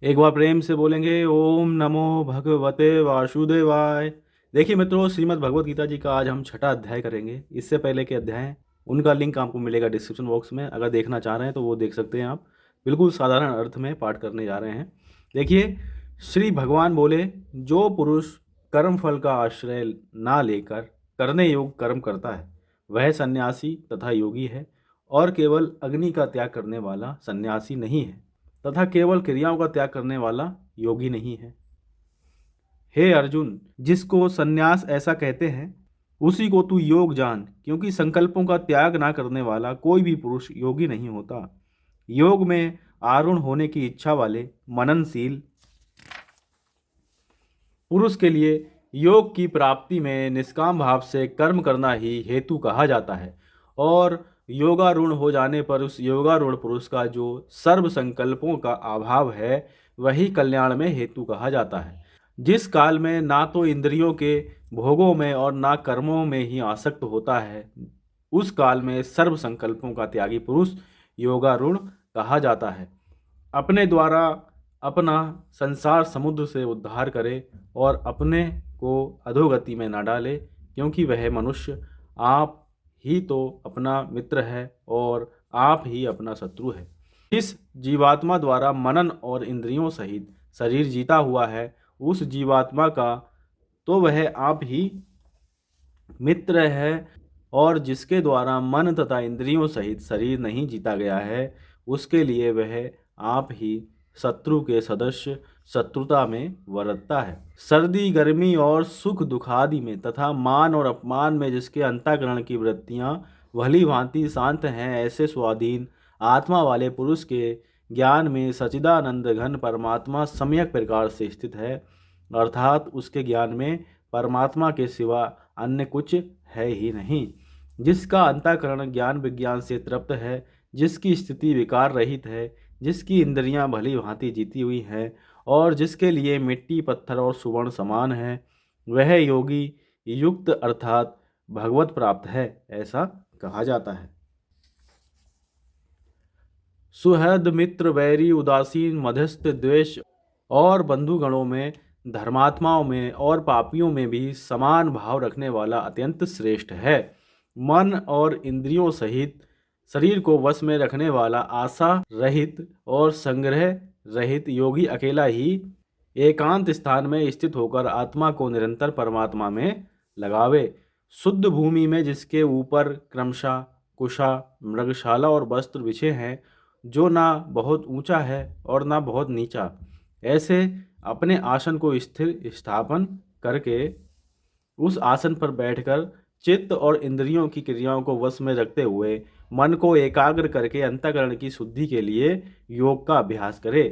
एक बार प्रेम से बोलेंगे ओम नमो भगवते वासुदेवाय। देखिए मित्रों, श्रीमद् भगवत गीता जी का आज हम छठा अध्याय करेंगे। इससे पहले के अध्याय हैं, उनका लिंक आपको मिलेगा डिस्क्रिप्शन बॉक्स में। अगर देखना चाह रहे हैं तो वो देख सकते हैं आप। बिल्कुल साधारण अर्थ में पाठ करने जा रहे हैं। देखिए, श्री भगवान बोले, जो पुरुष कर्म फल का आश्रय ना लेकर करने योग्य कर्म करता है वह सन्यासी तथा योगी है, और केवल अग्नि का त्याग करने वाला सन्यासी नहीं है तथा केवल क्रियाओं का त्याग करने वाला योगी नहीं है। हे अर्जुन, जिसको सन्यास ऐसा कहते हैं उसी को तू योग जान, क्योंकि संकल्पों का त्याग ना करने वाला कोई भी पुरुष योगी नहीं होता। योग में आरूढ़ होने की इच्छा वाले मननशील पुरुष के लिए योग की प्राप्ति में निष्काम भाव से कर्म करना ही हेतु कहा जाता है, और योगारूढ़ हो जाने पर उस योगारूढ़ पुरुष का जो सर्व संकल्पों का अभाव है वही कल्याण में हेतु कहा जाता है। जिस काल में ना तो इंद्रियों के भोगों में और ना कर्मों में ही आसक्त होता है, उस काल में सर्व संकल्पों का त्यागी पुरुष योगारूढ़ कहा जाता है। अपने द्वारा अपना संसार समुद्र से उद्धार करे और अपने को अधोगति में न डाले, क्योंकि वह मनुष्य आप ही तो अपना मित्र है और आप ही अपना शत्रु है। इस जीवात्मा द्वारा मनन और इंद्रियों सहित शरीर जीता हुआ है, उस जीवात्मा का तो वह आप ही मित्र है, और जिसके द्वारा मन तथा इंद्रियों सहित शरीर नहीं जीता गया है उसके लिए वह आप ही शत्रु के सदस्य शत्रुता में वर्तता है। सर्दी गर्मी और सुख दुखादि में तथा मान और अपमान में जिसके अंतःकरण की वृत्तियां भली भांति शांत हैं, ऐसे स्वाधीन आत्मा वाले पुरुष के ज्ञान में सच्चिदानंद घन परमात्मा सम्यक प्रकार से स्थित है, अर्थात उसके ज्ञान में परमात्मा के सिवा अन्य कुछ है ही नहीं। जिसका अंतःकरण ज्ञान विज्ञान से तृप्त है, जिसकी स्थिति विकार रहित है, जिसकी इंद्रियां भली भांति जीती हुई हैं और जिसके लिए मिट्टी पत्थर और सुवर्ण समान है, वह योगी युक्त अर्थात भगवत प्राप्त है, ऐसा कहा जाता है। सुहृद मित्र वैरी उदासीन मध्यस्थ द्वेष और बंधुगणों में, धर्मात्माओं में और पापियों में भी समान भाव रखने वाला अत्यंत श्रेष्ठ है। मन और इंद्रियों सहित शरीर को वश में रखने वाला आशा रहित और संग्रह रहित योगी अकेला ही एकांत स्थान में स्थित होकर आत्मा को निरंतर परमात्मा में लगावे। शुद्ध भूमि में जिसके ऊपर क्रमशः कुशा मृगशाला और वस्त्र बिछे हैं, जो ना बहुत ऊंचा है और ना बहुत नीचा, ऐसे अपने आसन को स्थिर स्थापन करके उस आसन पर बैठकर चित्त और इंद्रियों की क्रियाओं को वश में रखते हुए मन को एकाग्र करके अंतःकरण की शुद्धि के लिए योग का अभ्यास करे।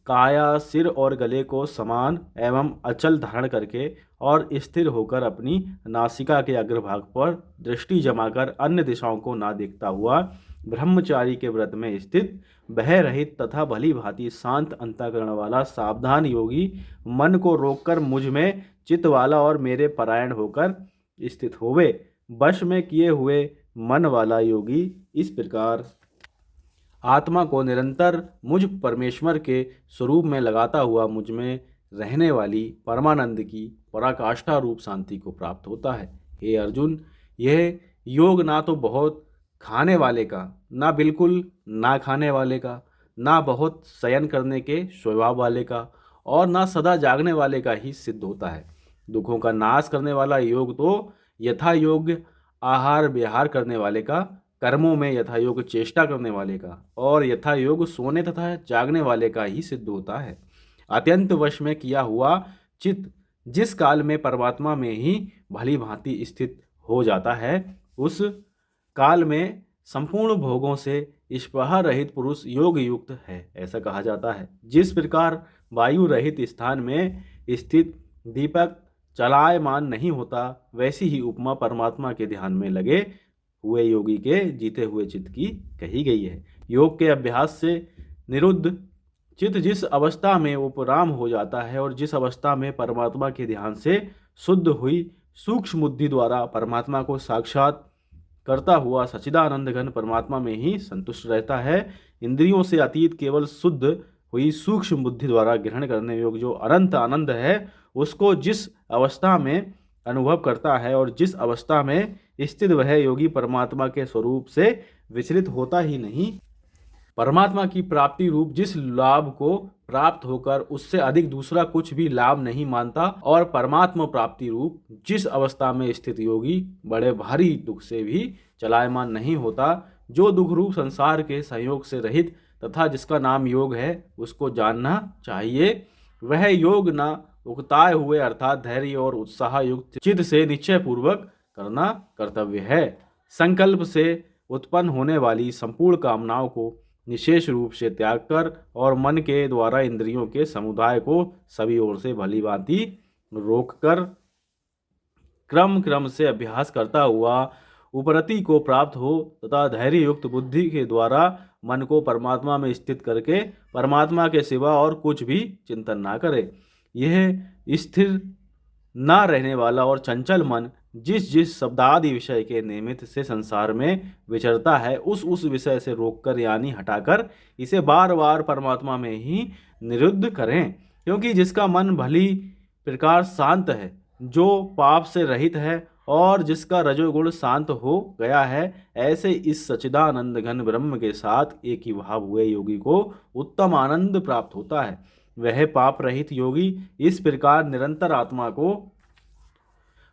काया सिर और गले को समान एवं अचल धारण करके और स्थिर होकर अपनी नासिका के अग्रभाग पर दृष्टि जमाकर अन्य दिशाओं को ना देखता हुआ ब्रह्मचारी के व्रत में स्थित भय रहित तथा भली भांति शांत अंतःकरण वाला सावधान योगी मन को रोककर मुझ में चित्त वाला और मेरे परायण होकर स्थित होवे। वश में किए हुए मन वाला योगी इस प्रकार आत्मा को निरंतर मुझ परमेश्वर के स्वरूप में लगाता हुआ मुझ में रहने वाली परमानंद की पराकाष्ठा रूप शांति को प्राप्त होता है। हे अर्जुन, यह योग ना तो बहुत खाने वाले का, ना बिल्कुल ना खाने वाले का, ना बहुत शयन करने के स्वभाव वाले का, और ना सदा जागने वाले का ही सिद्ध होता है। दुखों का नाश करने वाला योग तो यथा योग्य आहार विहार करने वाले का, कर्मों में यथा योग चेष्टा करने वाले का, और यथा योग सोने तथा जागने वाले का ही सिद्ध होता है। अत्यंत वश में किया हुआ चित्त जिस काल में परमात्मा में ही भली भांति स्थित हो जाता है, उस काल में संपूर्ण भोगों से स्पृहा रहित पुरुष योग युक्त है, ऐसा कहा जाता है। जिस प्रकार वायु रहित स्थान में स्थित दीपक चलायमान नहीं होता, वैसी ही उपमा परमात्मा के ध्यान में लगे हुए योगी के जीते हुए चित्त की कही गई है। योग के अभ्यास से निरुद्ध चित्त जिस अवस्था में उपराम हो जाता है और जिस अवस्था में परमात्मा के ध्यान से शुद्ध हुई सूक्ष्म बुद्धि द्वारा परमात्मा को साक्षात करता हुआ सच्चिदानंद घन परमात्मा में ही संतुष्ट रहता है, इंद्रियों से अतीत केवल शुद्ध हुई सूक्ष्म बुद्धि द्वारा ग्रहण करने योग्य जो अनंत आनंद है, उसको जिस अवस्था में अनुभव करता है और जिस अवस्था में स्थित वह योगी परमात्मा के स्वरूप से विचलित होता ही नहीं, परमात्मा की प्राप्ति रूप जिस लाभ को प्राप्त होकर उससे अधिक दूसरा कुछ भी लाभ नहीं मानता, और परमात्मा प्राप्ति रूप जिस अवस्था में स्थित योगी बड़े भारी दुख से भी चलायमान नहीं होता, जो दुख रूप संसार के संयोग से रहित तथा जिसका नाम योग है, उसको जानना चाहिए। वह योग न उकताए हुए अर्थात धैर्य और उत्साह युक्त चित्त से निश्चय पूर्वक करना कर्तव्य है। संकल्प से उत्पन्न होने वाली संपूर्ण कामनाओं को निशेष रूप से त्याग कर और मन के द्वारा इंद्रियों के समुदाय को सभी ओर से भली भांति रोककर क्रम क्रम से अभ्यास करता हुआ उपरति को प्राप्त हो तथा धैर्य युक्त बुद्धि के द्वारा मन को परमात्मा में स्थित करके परमात्मा के सिवा और कुछ भी चिंतन ना करे। यह स्थिर न रहने वाला और चंचल मन जिस जिस शब्दादि विषय के निमित्त से संसार में विचरता है, उस विषय से रोककर यानी हटाकर इसे बार बार परमात्मा में ही निरुद्ध करें। क्योंकि जिसका मन भली प्रकार शांत है, जो पाप से रहित है और जिसका रजोगुण शांत हो गया है, ऐसे इस सच्चिदानंद घन ब्रह्म के साथ एक ही भाव हुए योगी को उत्तम आनंद प्राप्त होता है। वह पाप रहित योगी इस प्रकार निरंतर आत्मा को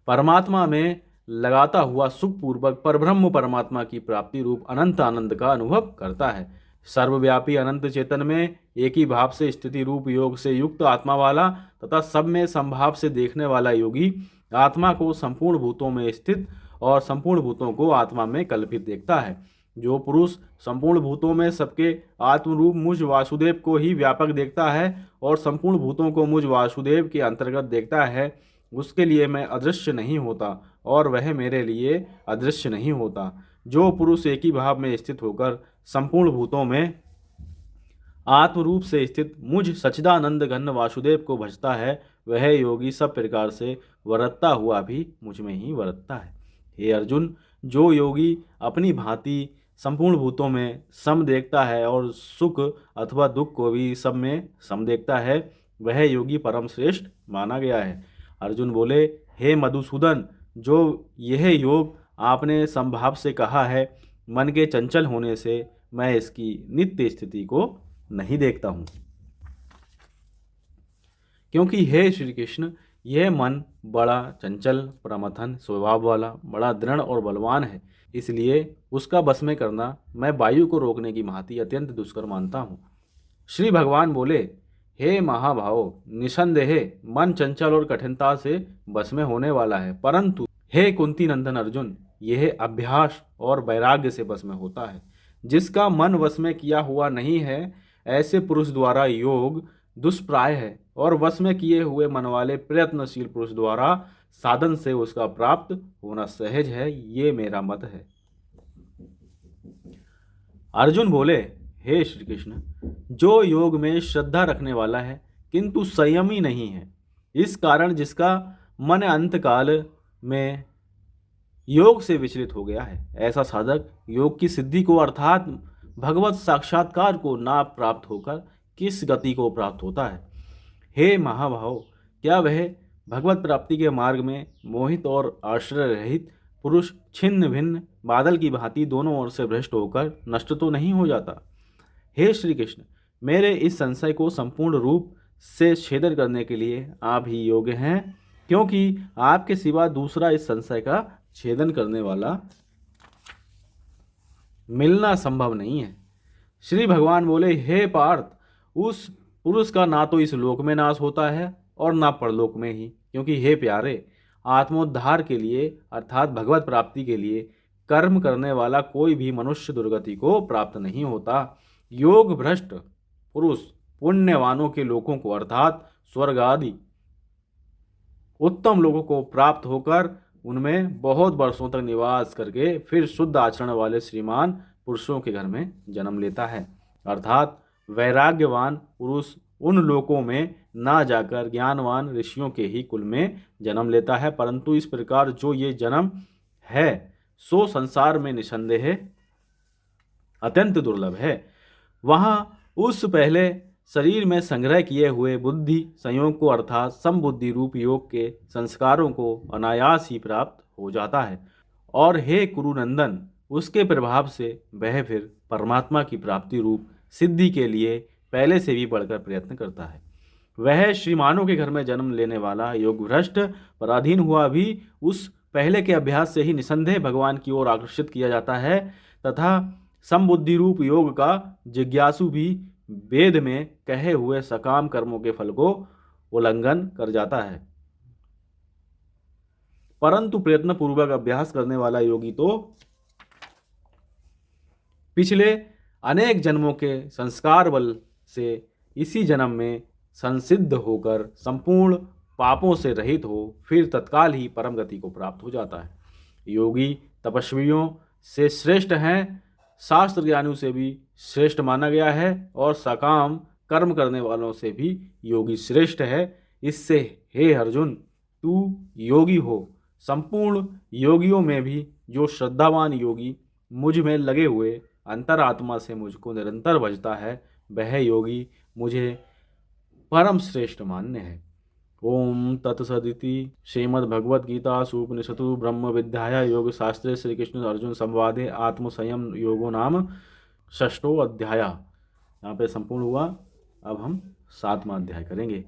परमात्मा में लगाता हुआ सुखपूर्वक परब्रह्म परमात्मा की प्राप्ति रूप अनंत आनंद का अनुभव करता है। सर्वव्यापी अनंत चेतन में एक ही भाव से स्थिति रूप योग से युक्त आत्मा वाला तथा सब में संभाव से देखने वाला योगी आत्मा को संपूर्ण भूतों में स्थित और संपूर्ण भूतों को आत्मा में कल्पित देखता है। जो पुरुष संपूर्ण भूतों में सबके आत्मरूप मुझ वासुदेव को ही व्यापक देखता है और संपूर्ण भूतों को मुझ वासुदेव के अंतर्गत देखता है, उसके लिए मैं अदृश्य नहीं होता और वह मेरे लिए अदृश्य नहीं होता। जो पुरुष एक ही भाव में स्थित होकर संपूर्ण भूतों में आत्मरूप से स्थित मुझ सच्चिदानंद घन वासुदेव को भजता है, वह योगी सब प्रकार से वरतता हुआ भी मुझ में ही वरतता है। हे अर्जुन, जो योगी अपनी भांति संपूर्ण भूतों में सम देखता है और सुख अथवा दुख को भी सब में सम देखता है, वह योगी परम श्रेष्ठ माना गया है। अर्जुन बोले, हे मधुसूदन, जो यह योग आपने संभाव से कहा है, मन के चंचल होने से मैं इसकी नित्य स्थिति को नहीं देखता हूँ। क्योंकि हे श्री कृष्ण, यह मन बड़ा चंचल प्रमथन स्वभाव वाला बड़ा दृढ़ और बलवान है, इसलिए उसका बस में करना मैं वायु को रोकने की भांति अत्यंत दुष्कर मानता हूँ। श्री भगवान बोले, हे महाभाव, निसंदेह मन चंचल और कठिनता से बस में होने वाला है, परंतु हे कुंती नंदन अर्जुन, यह अभ्यास और वैराग्य से बस में होता है। जिसका मन वश में किया हुआ नहीं है, ऐसे पुरुष द्वारा योग दुष्प्राय है और वश में किए हुए मन वाले प्रयत्नशील पुरुष द्वारा साधन से उसका प्राप्त होना सहज है, ये मेरा मत है। अर्जुन बोले, हे श्री कृष्ण, जो योग में श्रद्धा रखने वाला है किंतु संयमी नहीं है, इस कारण जिसका मन अंतकाल में योग से विचलित हो गया है, ऐसा साधक योग की सिद्धि को अर्थात भगवत साक्षात्कार को ना प्राप्त होकर किस गति को प्राप्त होता है। हे महाभाव, क्या वह भगवत प्राप्ति के मार्ग में मोहित और आश्रय रहित पुरुष छिन्न भिन्न बादल की भांति दोनों ओर से भ्रष्ट होकर नष्ट तो नहीं हो जाता। हे श्री कृष्ण, मेरे इस संशय को संपूर्ण रूप से छेदन करने के लिए आप ही योग्य हैं, क्योंकि आपके सिवा दूसरा इस संशय का छेदन करने वाला मिलना संभव नहीं है। श्री भगवान बोले, हे पार्थ, उस पुरुष का ना तो इस लोक में नाश होता है और ना परलोक में ही, क्योंकि हे प्यारे, आत्मोद्धार के लिए अर्थात भगवत प्राप्ति के लिए कर्म करने वाला कोई भी मनुष्य दुर्गति को प्राप्त नहीं होता। योग भ्रष्ट पुरुष पुण्यवानों के लोकों को अर्थात स्वर्ग आदि उत्तम लोगों को प्राप्त होकर उनमें बहुत वर्षों तक निवास करके फिर शुद्ध आचरण वाले श्रीमान पुरुषों के घर में जन्म लेता है। अर्थात वैराग्यवान पुरुष उन लोकों में ना जाकर ज्ञानवान ऋषियों के ही कुल में जन्म लेता है, परंतु इस प्रकार जो ये जन्म है सो संसार में निसंदेह अत्यंत दुर्लभ है। वहाँ उस पहले शरीर में संग्रह किए हुए बुद्धि संयोग को अर्थात समबुद्धि रूप योग के संस्कारों को अनायास ही प्राप्त हो जाता है। और हे कुरुनंदन, उसके प्रभाव से वह फिर परमात्मा की प्राप्ति रूप सिद्धि के लिए पहले से भी बढ़कर प्रयत्न करता है। वह श्रीमानों के घर में जन्म लेने वाला योग भ्रष्ट पराधीन हुआ भी उस पहले के अभ्यास से ही निसंदेह भगवान की ओर आकर्षित किया जाता है तथा समबुद्धि रूप योग का जिज्ञासु भी वेद में कहे हुए सकाम कर्मों के फल को उल्लंघन कर जाता है। परंतु प्रयत्न पूर्वक अभ्यास करने वाला योगी तो पिछले अनेक जन्मों के संस्कार बल से इसी जन्म में संसिद्ध होकर संपूर्ण पापों से रहित हो फिर तत्काल ही परम गति को प्राप्त हो जाता है। योगी तपस्वियों से श्रेष्ठ हैं, शास्त्र ज्ञानियों से भी श्रेष्ठ माना गया है और सकाम कर्म करने वालों से भी योगी श्रेष्ठ है। इससे हे अर्जुन, तू योगी हो। संपूर्ण योगियों में भी जो श्रद्धावान योगी मुझ में लगे हुए अंतरात्मा से मुझको निरंतर भजता है, वह योगी मुझे परम श्रेष्ठ मान्य है। ओम तत्सदिति श्रीमद्भगवद्गीतासु उपनिषदु ब्रह्म विद्याया योग शास्त्रे श्री कृष्ण अर्जुन संवादे आत्म संयम योगो नाम षष्ठो अध्याय। यहाँ पे संपूर्ण हुआ। अब हम 7वां अध्याय करेंगे।